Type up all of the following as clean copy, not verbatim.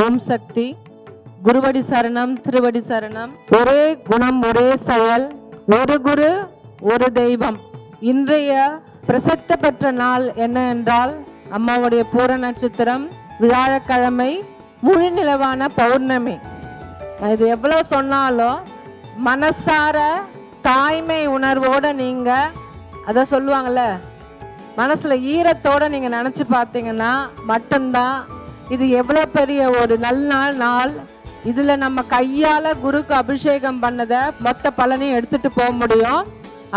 ஓம் சக்தி. குருவடி சரணம், திருவடி சரணம். ஒரே குணம், ஒரே செயல், ஒரு குரு, ஒரு தெய்வம். இன்றைய பிரசித்த பெற்ற நாள் என்ன என்றால் அம்மாவுடைய பூர நட்சத்திரம், வியாழக்கிழமை, முழு நிலவான பௌர்ணமி. இது எவ்வளவு சொன்னாலும் மனசார தாய்மை உணர்வோட நீங்க அத சொல்லுவாங்கல்ல, மனசுல ஈரத்தோட நீங்க நினைச்சு பார்த்தீங்கன்னா மட்டும்தான் இது எவ்வளவு பெரிய ஒரு நல்ல நாள். இதுல நம்ம கையால குருக்கு அபிஷேகம் பண்ணத மொத்த பலனையும் எடுத்துட்டு போக முடியும்.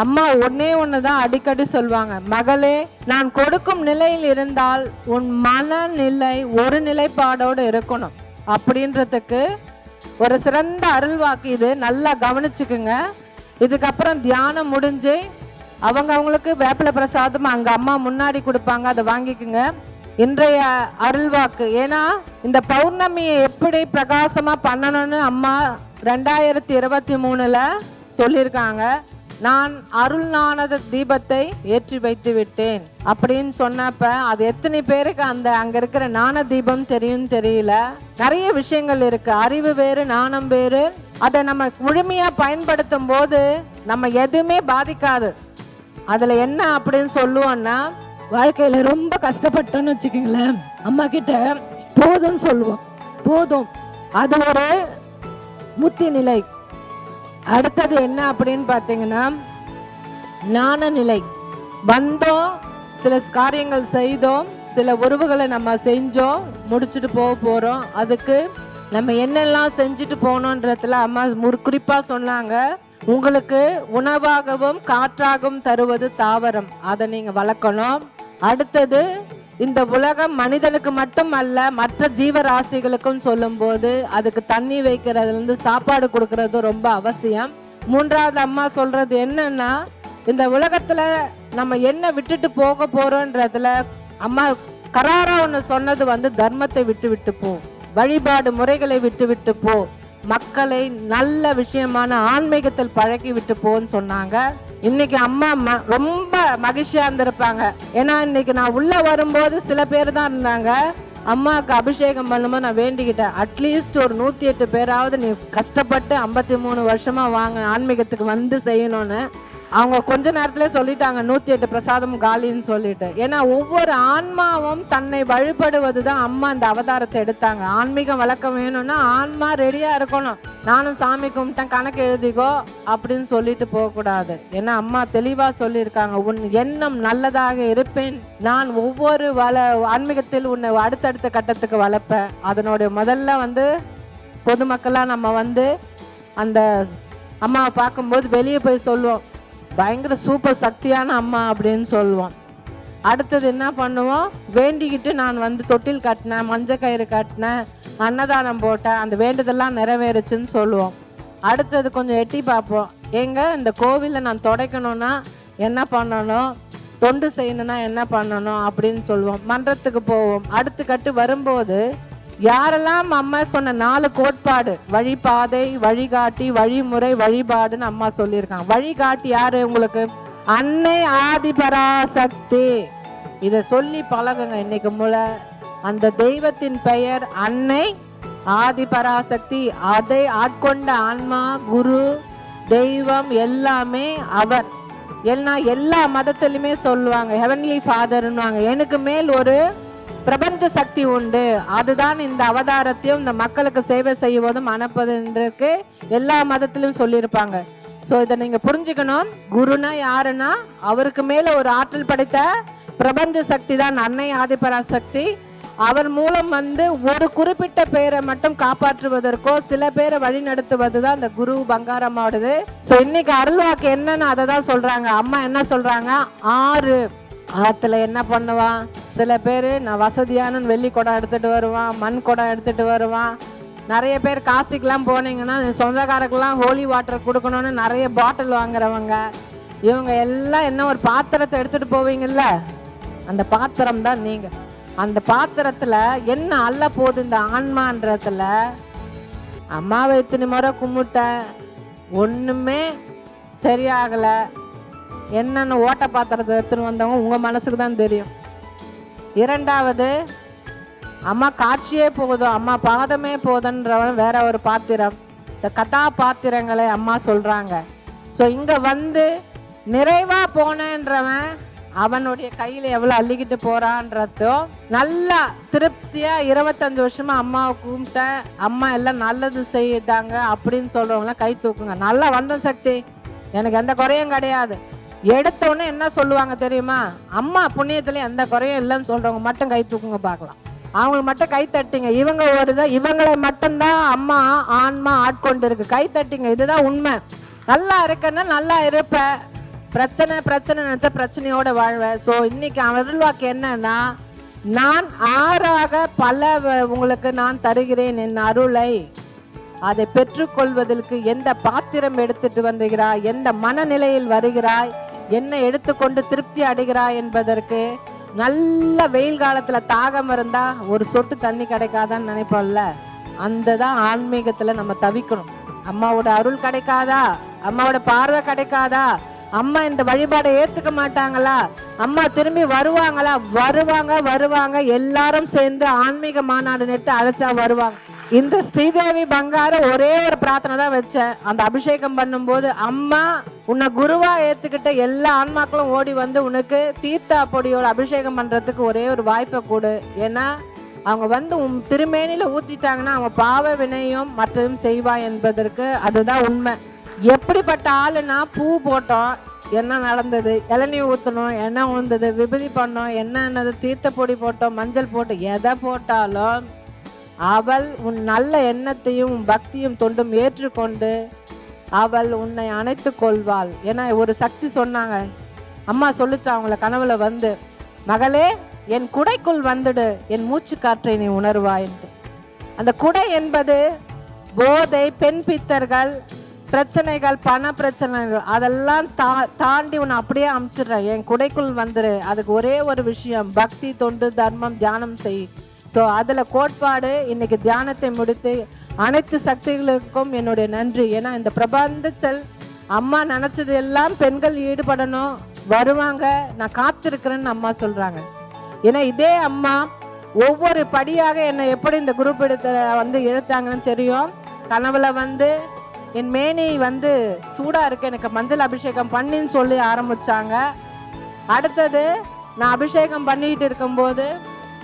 அம்மா ஒன்னே ஒண்ணுதான் அடிக்கடி சொல்லுவாங்க, மகளே, நான் கொடுக்கும் நிலையில் இருந்தால் உன் மனநிலை ஒரு நிலைப்பாடோடு இருக்கணும் அப்படின்றதுக்கு ஒரு சிறந்த அருள்வாக்கு இது. நல்லா கவனிச்சுக்குங்க. இதுக்கப்புறம் தியானம் முடிஞ்சு அவங்களுக்கு வேப்பிலை பிரசாதம் அங்க அம்மா முன்னாடி கொடுப்பாங்க, அதை வாங்கிக்குங்க. இன்றைய அருள்வாக்கு, ஏன்னா இந்த பௌர்ணமியை எப்படி பிரகாசமா பண்ணணும்னு அம்மா 2023 சொல்லியிருக்காங்க. நான் அருள் ஞான தீபத்தை ஏற்றி வைத்து விட்டேன் அப்படின்னு சொன்னப்ப அது எத்தனை பேருக்கு அங்க இருக்கிற ஞான தீபம் தெரியும் தெரியல. நிறைய விஷயங்கள் இருக்கு. அறிவு வேறு, ஞானம் வேறு. அதை நம்ம முழுமையா பயன்படுத்தும் போது நம்ம எதுவுமே பாதிக்காது. அதுல என்ன அப்படின்னு சொல்லுவோம்னா, வாழ்க்கையில ரொம்ப கஷ்டப்பட்டோன்னு வச்சுக்கோங்களேன், அம்மா கிட்ட போதும் சொல்லுவோம். போதும், அது ஒரு முத்தி நிலை. அடுத்தது என்ன அப்படின்னு பார்த்தீங்கன்னா ஞான நிலை. வந்தோம், சில காரியங்கள் செய்தோம், சில உறவுகளை நம்ம செஞ்சோம், முடிச்சுட்டு போறோம். அதுக்கு நம்ம என்னெல்லாம் செஞ்சுட்டு போனோன்றதுல அம்மா குறிப்பா சொன்னாங்க, உங்களுக்கு உணவாகவும் காற்றாகவும் தருவது தாவரம், அதை நீங்க வளர்க்கணும். அடுத்தது, இந்த உலகம் மனிதனுக்கு மட்டும் அல்ல மற்ற ஜீவராசிகளுக்கும் சொல்லும் போது அதுக்கு தண்ணி வைக்கிறதுல இருந்து சாப்பாடு கொடுக்கறது ரொம்ப அவசியம். மூன்றாவது அம்மா சொல்றது என்னன்னா, இந்த உலகத்துல நம்ம என்ன விட்டுட்டு போக போறோம்ன்றதுல அம்மா கராரா ஒண்ணு சொன்னது தர்மத்தை விட்டு போ, வழிபாடு முறைகளை விட்டு போ, மக்களை நல்ல விஷயமான ஆன்மீகத்தில் பழக்கி விட்டு போன்னு சொன்னாங்க. இன்னைக்கு அம்மா ரொம்ப மகிழ்ச்சியா இருந்திருப்பாங்க. ஏன்னா இன்னைக்கு நான் உள்ள வரும்போது சில பேர் தான் இருந்தாங்க. அம்மாவுக்கு அபிஷேகம் பண்ணும்போது நான் வேண்டிக்கிட்டேன், அட்லீஸ்ட் ஒரு 108 பேராவது நீ கஷ்டப்பட்டு 53 வருஷமா வாங்க ஆன்மீகத்துக்கு வந்து செய்யணும்னு. அவங்க கொஞ்ச நேரத்துல சொல்லிட்டாங்க 108 பிரசாதம் காலின்னு சொல்லிட்டு. ஏன்னா ஒவ்வொரு ஆன்மாவும் தன்னை வழிபடுவதுதான் அம்மா இந்த அவதாரத்தை எடுத்தாங்க. ஆன்மீகம் வழக்கம் வேணும்னா ஆன்மா ரெடியா இருக்கணும். நானும் சாமி கும்பிட்டேன் கணக்கு எழுதிக்கோ அப்படின்னு சொல்லிட்டு போக கூடாது. ஏன்னா அம்மா தெளிவா சொல்லியிருக்காங்க, உன் எண்ணம் நல்லதாக இருப்பேன், நான் ஒவ்வொரு ஆன்மீகத்தில் உன்னை அடுத்தடுத்த கட்டத்துக்கு வளர்ப்பேன். அதனுடைய முதல்ல பொதுமக்களா நம்ம அந்த அம்மாவை பார்க்கும்போது வெளியே போய் சொல்லுவோம், பயங்கர சூப்பர் சக்தியான அம்மா அப்படின்னு சொல்லுவோம். அடுத்தது என்ன பண்ணுவோம், வேண்டிக்கிட்டு நான் தொட்டில் கட்டினேன், மஞ்சள் கயிறு கட்டினேன், அன்னதானம் போட்டேன், அந்த வேண்டுதெல்லாம் நிறைவேறுச்சுன்னு சொல்லுவோம். அடுத்தது கொஞ்சம் எட்டி பார்ப்போம், ஏங்க இந்த கோவிலில் நான் துடைக்கணும்னா என்ன பண்ணணும், தொண்டு செய்யணும்னா என்ன பண்ணணும் அப்படின்னு சொல்லுவோம். மன்றத்துக்கு போவோம். அடுத்து கட்டு வரும்போது யாரெல்லாம் அம்மா சொன்ன 4 கோட்பாடு, வழிபாதை, வழிகாட்டி, வழிமுறை, வழிபாடுன்னு அம்மா சொல்லியிருக்காங்க. வழிகாட்டி யாரு உங்களுக்கு? அன்னை ஆதிபராசக்தி. இத சொல்லி பழகுங்க இன்னைக்கு அந்த தெய்வத்தின் பெயர் அன்னை ஆதிபராசக்தி. அதை ஆட்கொண்ட ஆன்மா, குரு, தெய்வம் எல்லாமே அவர். எல்லா மதத்திலுமே சொல்லுவாங்க ஹெவன்லி ஃபாதர்னுவாங்க. எனக்கு மேல் ஒரு பிரபஞ்ச சக்தி உண்டு, அதுதான் இந்த அவதாரத்தையும் இந்த மக்களுக்கு சேவை செய்வதும் அனுப்பதுன்றிருக்கு எல்லா மதத்திலும் சொல்லியிருப்பாங்க. ஸோ இதை நீங்க புரிஞ்சுக்கணும். குருனா யாருன்னா அவருக்கு மேல ஒரு ஆற்றல் படைத்த பிரபஞ்ச சக்தி தான் அன்னை ஆதிபராசக்தி. அவர் மூலம் ஒரு குறிப்பிட்ட பேரை மட்டும் காப்பாற்றுவதற்கோ சில பேரை வழி நடத்துவது தான் அந்த குரு பங்காரமாடுது. ஸோ இன்னைக்கு அருள்வாக்கு என்னன்னு அதை தான் சொல்றாங்க. அம்மா என்ன சொல்றாங்க, ஆத்துல என்ன பண்ணுவான், சில பேர் நான் வசதியான வெள்ளி குடம் எடுத்துட்டு வருவான், மண் குடம் எடுத்துட்டு வருவான். நிறைய பேர் காசிக்கெல்லாம் போனீங்கன்னா சொந்தக்காரக்கெல்லாம் ஹோலி வாட்டர் கொடுக்கணும்னு நிறைய பாட்டில் வாங்குறவங்க. இவங்க எல்லாம் என்ன ஒரு பாத்திரத்தை எடுத்துட்டு போவீங்கல்ல, அந்த பாத்திரம் தான் நீங்க. அந்த பாத்திரத்துல என்ன அல்ல போகுது இந்த ஆன்மான்றதுல, அம்மாவை இத்தனை முறை கும்பிட்டேன் ஒண்ணுமே சரியாகல, என்னன்னு ஓட்ட பாத்திரத்தை எடுத்துன்னு வந்தவங்க உங்க மனசுக்கு தான் தெரியும். இரண்டாவது, அம்மா காட்சியே போதும், அம்மா பாதமே போதுன்றவன் வேற ஒரு பாத்திரம். இந்த கதாபாத்திரங்களை அம்மா சொல்றாங்க. ஸோ இங்க வந்து நிறைவா போனேன்றவன் அவனுடைய கையில எவ்வளவு அள்ளிக்கிட்டு போறான்றதும், நல்லா திருப்தியா 25 வருஷமா அம்மாவை கும்பிட்டேன், அம்மா எல்லாம் நல்லது செய்தாங்க அப்படின்னு சொல்றவங்களாம் கை தூக்குங்க. நல்லா வந்த சக்தி, எனக்கு எந்த குறையும் கிடையாது. எடுத்த உடனே என்ன சொல்லுவாங்க தெரியுமா? அம்மா புண்ணியத்துல எந்த குறையும் இல்லைன்னு சொல்றவங்க மட்டும் கை தூக்குங்க பார்க்கலாம். அவங்களுக்கு மட்டும் கை தட்டிங்க. இவங்களை மட்டும்தான் அம்மா ஆன்மா ஆட்கொண்டு இருக்கு. கை தட்டிங்க, இதுதான் உண்மை. நல்லா இருக்கன்னா நல்லா இருப்ப, பிரச்சனை நினைச்ச பிரச்சனையோட வாழ்வேன். ஸோ இன்னைக்கு அருள்வாக்கு என்னன்னா, நான் ஆறாக பல உங்களுக்கு நான் தருகிறேன் என் அருளை, அதை பெற்றுக்கொள்வதற்கு எந்த பாத்திரம் எடுத்துட்டு வந்துகிறாய், எந்த மனநிலையில் வருகிறாய், என்ன எடுத்துக்கொண்டு திருப்தி அடைகிறாய் என்பதற்கு. நல்ல வெயில் காலத்துல தாகம் இருந்தா ஒரு சொட்டு தண்ணி கிடைக்காதான்னு நினைப்போம்ல, அந்த தான் ஆன்மீகத்துல நம்ம தவிக்கணும். அம்மாவோட அருள் கிடைக்காதா, அம்மாவோட பார்வை கிடைக்காதா, அம்மா இந்த வழிபாடை ஏத்துக்க மாட்டாங்களா, அம்மா திரும்பி வருவாங்களா? வருவாங்க. எல்லாரும் சேர்ந்து ஆன்மீக மாநாடு நட்டு அழைச்சா வருவாங்க. இந்த ஸ்ரீதேவி பங்காரம் ஒரே ஒரு பிரார்த்தனை தான் வச்சேன். அந்த அபிஷேகம் பண்ணும்போது, அம்மா உன்னை குருவா ஏத்துக்கிட்ட எல்லா ஆன்மாக்களும் ஓடி வந்து உனக்கு தீர்த்தா பொடியோட அபிஷேகம் பண்றதுக்கு ஒரே ஒரு வாய்ப்பை கொடு. ஏன்னா அவங்க வந்து உன் திருமேனில ஊத்திட்டாங்கன்னா அவங்க பாவ வினையும் மற்றதும் செய்வா என்பதற்கு அதுதான் உண்மை. எப்படிப்பட்ட ஆளுன்னா, பூ போட்டோம் என்ன நடந்தது, இளநீ ஊற்றணும் என்ன உழுந்தது, விபூதி பண்ணோம் என்னது, தீர்த்த பொடி போட்டோம், மஞ்சள் போட்டு, எதை போட்டாலும் அவள் உன் நல்ல எண்ணத்தையும் பக்தியும் தொண்டும் ஏற்றுக்கொண்டு அவள் உன்னை அணைத்து கொள்வாள். ஏன்னா ஒரு சக்தி சொன்னாங்க, அம்மா சொல்லிச்சு அவங்கள கனவுல வந்து, மகளே என் குடைக்குள் வந்துடு, என் மூச்சு காற்றை நீ உணர்வாய் என்று. அந்த குடை என்பது போதை, பெண் பித்தர்கள், பிரச்சனைகள், பண பிரச்சனைகள், அதெல்லாம் தாண்டி உன்னை அப்படியே அமுச்சிடுறேன், என் குடைக்குள் வந்துரு. அதுக்கு ஒரே ஒரு விஷயம், பக்தி, தொண்டு, தர்மம், தியானம் செய். ஸோ அதுல கோட்பாடு. இன்னைக்கு தியானத்தை முடித்து அனைத்து சக்திகளுக்கும் என்னுடைய நன்றி. ஏன்னா இந்த பிரபந்தச்சல் அம்மா நினைச்சது எல்லாம் பெண்கள் ஈடுபடணும், வருவாங்க, நான் காத்திருக்கிறேன்னு அம்மா சொல்றாங்க. ஏன்னா இதே அம்மா ஒவ்வொரு படியாக என்னை எப்படி இந்த குரூப் எடுத்து வந்து இழுத்தாங்கன்னு தெரியும். கனவுல வந்து என் மேனி வந்து சூடா இருக்கு, எனக்கு மஞ்சள் அபிஷேகம் பண்ணின்னு சொல்லி ஆரம்பிச்சாங்க. அடுத்தது நான் அபிஷேகம் பண்ணிட்டு இருக்கும்போது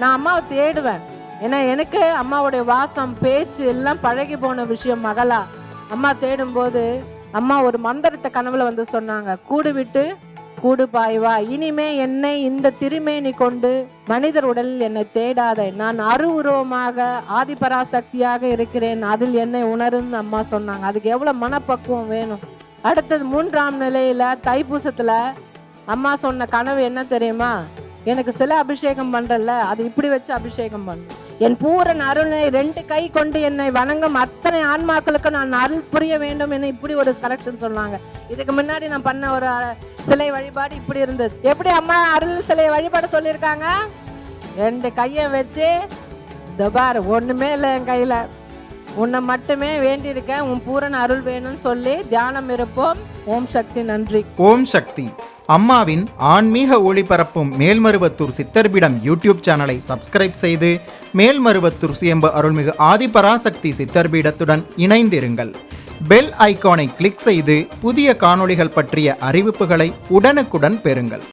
நான் அம்மாவை தேடுவேன். ஏன்னா எனக்கு அம்மாவுடைய வாசம், பேச்சு எல்லாம் பழகி போன விஷயம். மகளா அம்மா தேடும்போது அம்மா ஒரு மந்திரத்தை கனவுல வந்து சொன்னாங்க, கூடு விட்டு கூடு பாய்வா, இனிமே என்னை இந்த திருமேனி கொண்டு மனிதர் உடலில் என்னை தேடாத, நான் உருவமாக ஆதிபராசக்தியாக இருக்கிறேன், அதில் என்னை உணருன்னு அம்மா சொன்னாங்க. அதுக்கு எவ்வளவு மனப்பக்குவம் வேணும். அடுத்தது 3ஆம் நிலையில தைப்பூசத்துல அம்மா சொன்ன கனவு என்ன தெரியுமா? எனக்கு சில அபிஷேகம் பண்றல, அது இப்படி வச்சு அபிஷேகம் பண்ணு, என் பூரண அருளை 2 கை கொண்டு என்னை வணங்கும் அத்தனை ஆன்மாக்களுக்கு நான் அருள் புரிய வேண்டும் என இப்படி ஒரு கரெக்ஷன் சொன்னாங்க. இதுக்கு முன்னாடி நான் பண்ண ஒரு சிலை வழிபாடு இப்படி இருந்தது. எப்படி அம்மா அருள் சிலை வழிபாடு சொல்லியிருக்காங்க? 2 கையை வச்சு, தபார் ஒண்ணுமே இல்லை என் கையில, உன்னை மட்டுமே வேண்டியிருக்கேன், உன் பூரண அருள் வேணும்னு சொல்லி தியானம் இருப்போம். ஓம் சக்தி. நன்றி. ஓம் சக்தி. அம்மாவின் ஆன்மீக ஒளிபரப்பும் மேல்மருவத்தூர் சித்தர்பீடம் யூடியூப் சேனலை சப்ஸ்கிரைப் செய்து மேல்மருவத்தூர் சுயம்பு அருள்மிகு ஆதிபராசக்தி சித்தர்பீடத்துடன் இணைந்திருங்கள். பெல் ஐகானை கிளிக் செய்து புதிய காணொளிகள் பற்றிய அறிவிப்புகளை உடனுக்குடன் பெறுங்கள்.